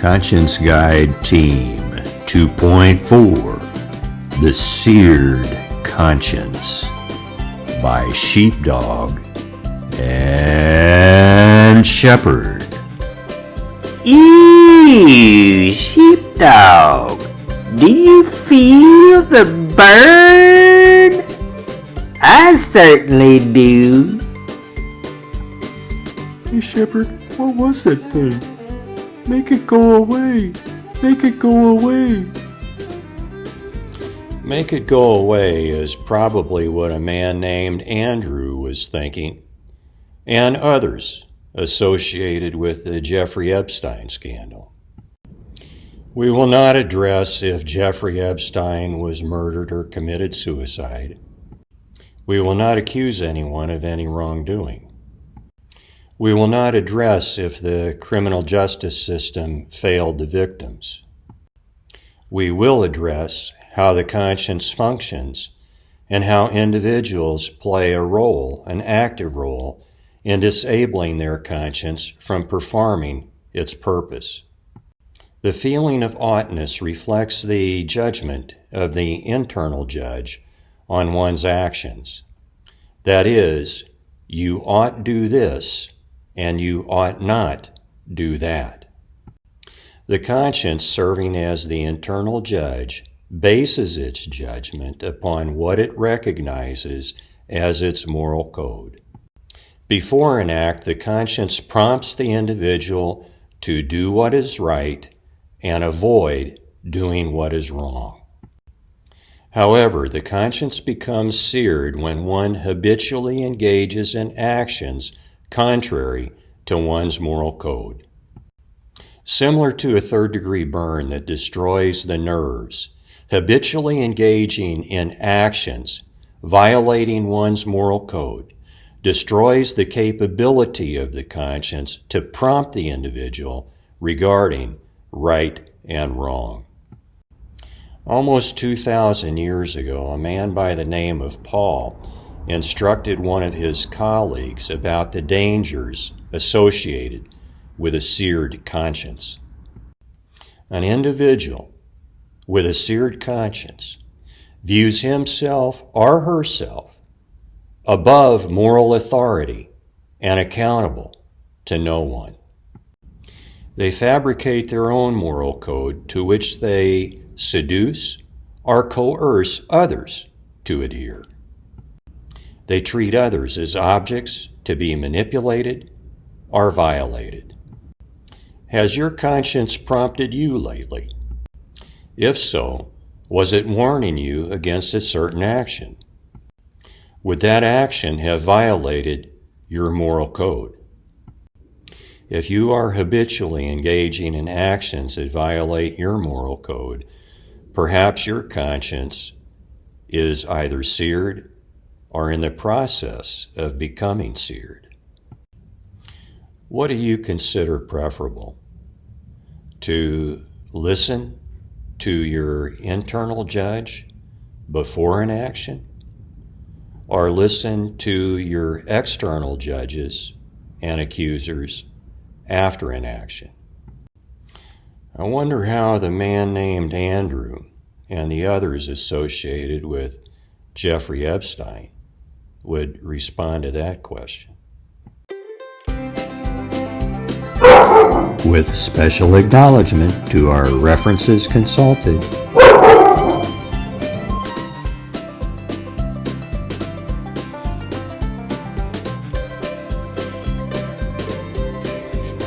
Conscience Guide Team 2.4 The Seared Conscience by Sheepdog and Shepherd. Ew, Sheepdog, do you feel the burn? I certainly do. Hey Shepherd, what was that thing? Make it go away. Make it go away. Make it go away is probably what a man named Andrew was thinking, and others associated with the Jeffrey Epstein scandal. We will not address if Jeffrey Epstein was murdered or committed suicide. We will not accuse anyone of any wrongdoing. We will not address if the criminal justice system failed the victims. We will address how the conscience functions and how individuals play a role, an active role, in disabling their conscience from performing its purpose. The feeling of oughtness reflects the judgment of the internal judge on one's actions. That is, you ought do this and you ought not do that. The conscience, serving as the internal judge, bases its judgment upon what it recognizes as its moral code. Before an act, the conscience prompts the individual to do what is right and avoid doing what is wrong. However, the conscience becomes seared when one habitually engages in actions contrary to one's moral code. Similar to a third-degree burn that destroys the nerves, habitually engaging in actions violating one's moral code destroys the capability of the conscience to prompt the individual regarding right and wrong. Almost 2,000 years ago, a man by the name of Paul instructed one of his colleagues about the dangers associated with a seared conscience. An individual with a seared conscience views himself or herself above moral authority and accountable to no one. They fabricate their own moral code to which they seduce or coerce others to adhere. They treat others as objects to be manipulated or violated. Has your conscience prompted you lately? If so, was it warning you against a certain action? Would that action have violated your moral code? If you are habitually engaging in actions that violate your moral code, perhaps your conscience is either seared or in the process of becoming seared. What do you consider preferable? To listen to your internal judge before an action, or listen to your external judges and accusers after an action? I wonder how the man named Andrew and the others associated with Jeffrey Epstein would respond to that question. With special acknowledgement to our references consulted.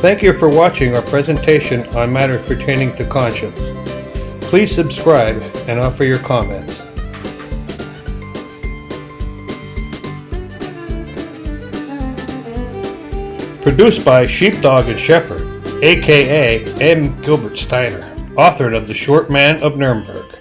Thank you for watching our presentation on matters pertaining to conscience. Please subscribe and offer your comments. Produced by Sheepdog and Shepherd, aka M. Gilbert Steiner, author of The Short Man of Nuremberg.